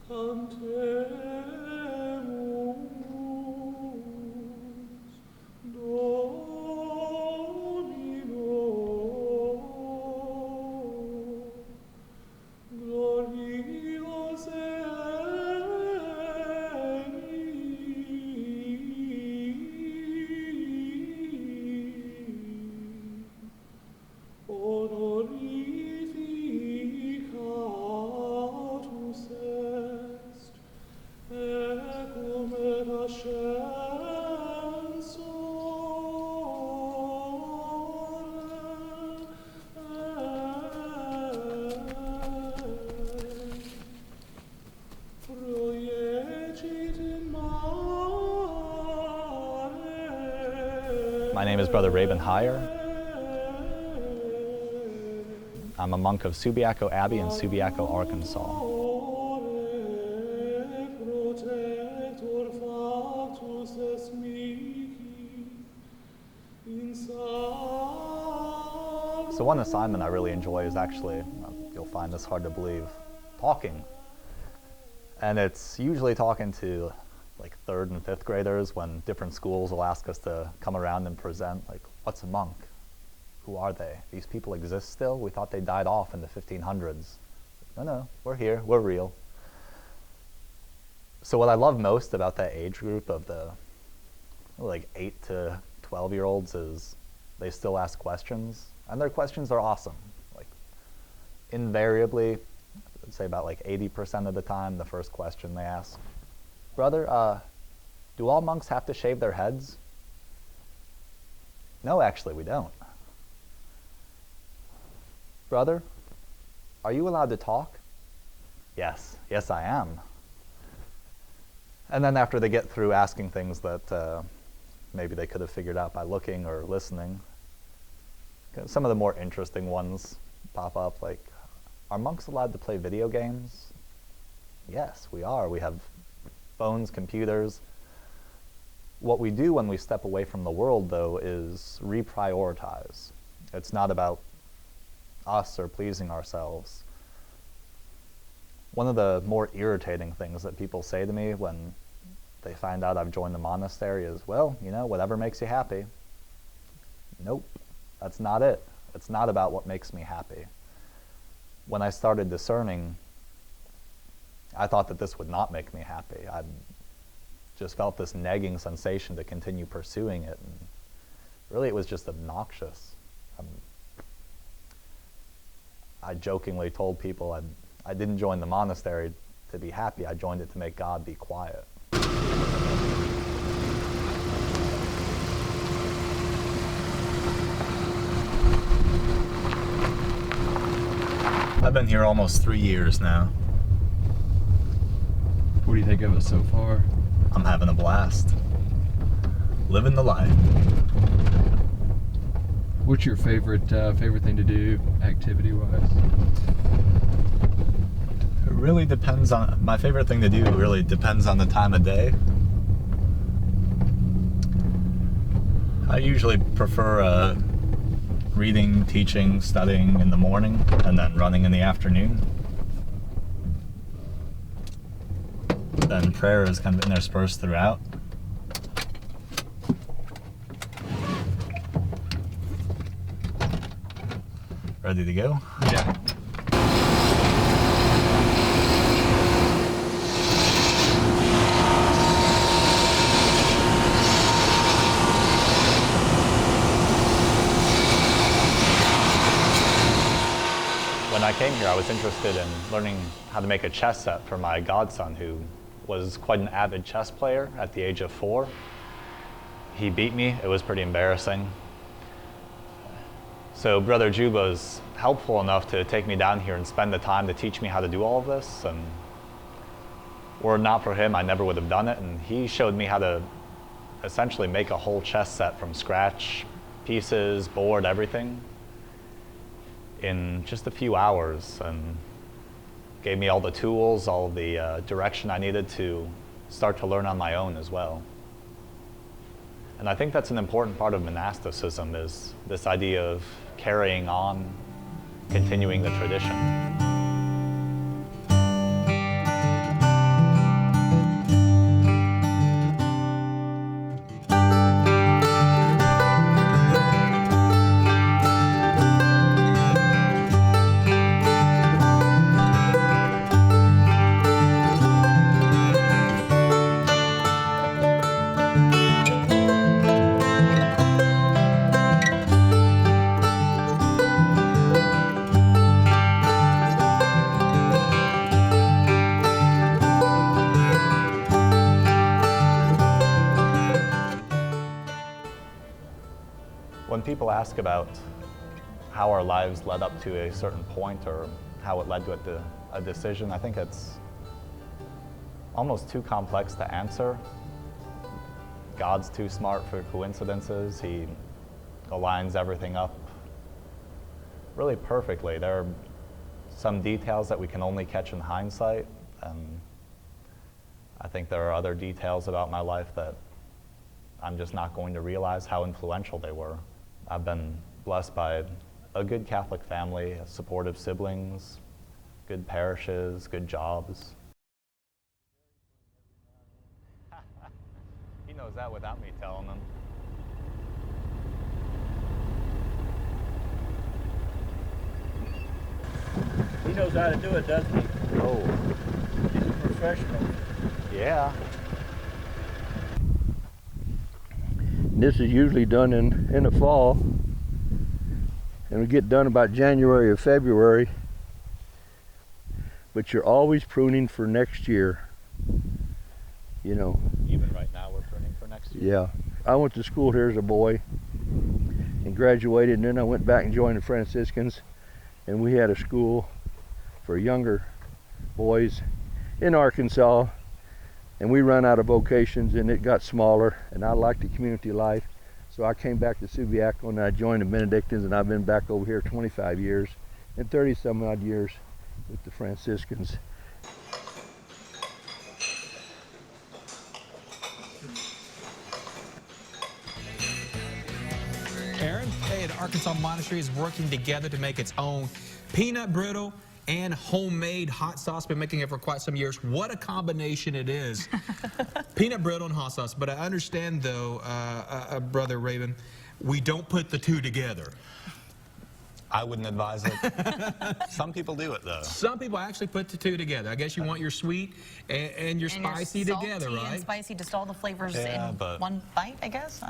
My name is Brother Raban. I'm a monk of Subiaco Abbey in Subiaco, Arkansas. So one assignment I really enjoy is actually, you'll find this hard to believe, talking. And it's usually talking to like 3rd and 5th graders when different schools will ask us to come around and present, like, what's a monk? Who are they? These people exist still? We thought they died off in the 1500s. No, we're here, we're real. So what I love most about that age group of the like 8 to 12-year-olds is they still ask questions, and their questions are awesome. Like, invariably, I'd say about like 80% of the time, the first question they ask, Brother, do all monks have to shave their heads? No, actually, we don't. Brother, are you allowed to talk? Yes, I am. And then after they get through asking things that maybe they could have figured out by looking or listening, some of the more interesting ones pop up, like, are monks allowed to play video games? Yes, we are. We have phones, computers. What we do when we step away from the world, though, is reprioritize. It's not about us or pleasing ourselves. One of the more irritating things that people say to me when they find out I've joined the monastery is, well, you know, whatever makes you happy. Nope, that's not it. It's not about what makes me happy. When I started discerning, I thought that this would not make me happy. I just felt this nagging sensation to continue pursuing it. And really, it was just obnoxious. I jokingly told people I didn't join the monastery to be happy. I joined it to make God be quiet. I've been here almost 3 years now. What do you think of it so far? I'm having a blast. Living the life. What's your favorite thing to do, activity-wise? It really depends on, my favorite thing to do really depends on the time of day. I usually prefer reading, teaching, studying in the morning, and then running in the afternoon. Then prayer is kind of interspersed throughout. Ready to go? Yeah. When I came here, I was interested in learning how to make a chess set for my godson, who was quite an avid chess player at the age of 4. He beat me. It was pretty embarrassing. So Brother Jube was helpful enough to take me down here and spend the time to teach me how to do all of this. And were it not for him, I never would have done it. And he showed me how to essentially make a whole chess set from scratch, pieces, board, everything, in just a few hours, and gave me all the tools, all the direction I needed to start to learn on my own as well. And I think that's an important part of monasticism, is this idea of carrying on, continuing the tradition. people ask about how our lives led up to a certain point or how it led to a decision, I think it's almost too complex to answer. God's too smart for coincidences. He aligns everything up really perfectly. There are some details that we can only catch in hindsight, and I think there are other details about my life that I'm just not going to realize how influential they were. I've been blessed by a good Catholic family, supportive siblings, good parishes, good jobs. He knows that without me telling him. He knows how to do it, doesn't he? Oh, He's a professional. yeah. This is usually done in the fall, and we get done about January or February, but you're always pruning for next year, you know. Even right now we're pruning for next year. Yeah. I went to school here as a boy and graduated, and then I went back and joined the Franciscans, and we had a school for younger boys in Arkansas, and we ran out of vocations and it got smaller, and I liked the community life, so I came back to Subiaco and I joined the Benedictines, and I've been back over here 25 years and 30 some odd years with the Franciscans. Aaron, hey, the Arkansas Monastery is working together to make its own peanut brittle and homemade hot sauce. Been making it for quite some years. What a combination it is. Peanut brittle and hot sauce. But I understand, though, Brother Raban, we don't put the two together. I wouldn't advise it. Some people do it, though. Some people actually put the two together. I guess you want your sweet and your spicy together, right? And spicy, just all the flavors Yeah, in but one bite, I guess.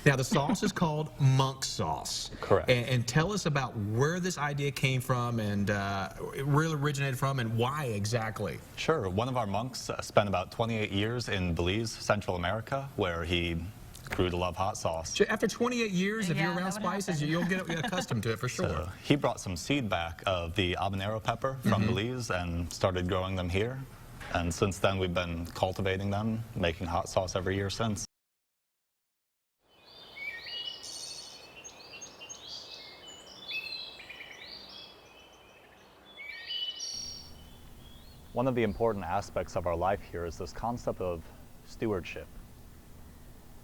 Now, the sauce is called monk sauce. Correct. And tell us about where this idea came from, and it really originated from, and why exactly. Sure. One of our monks spent about 28 years in Belize, Central America, where he grew to love hot sauce. After 28 years, if Yeah, you're around that would spices, happen. you'll get accustomed to it for sure. So he brought some seed back of the habanero pepper from Belize and started growing them here. And since then, we've been cultivating them, making hot sauce every year since. One of the important aspects of our life here is this concept of stewardship.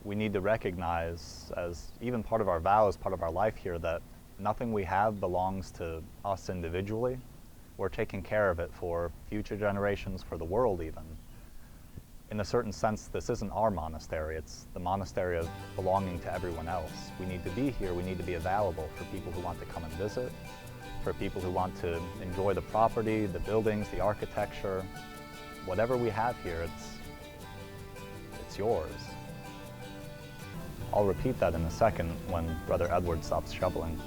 We need to recognize, as even part of our vows, part of our life here, that nothing we have belongs to us individually. We're taking care of it for future generations, for the world even. In a certain sense, this isn't our monastery, it's the monastery of belonging to everyone else. We need to be here, we need to be available for people who want to come and visit, for people who want to enjoy the property, the buildings, the architecture. Whatever we have here, it's yours. I'll repeat that in a second when Brother Edward stops shoveling.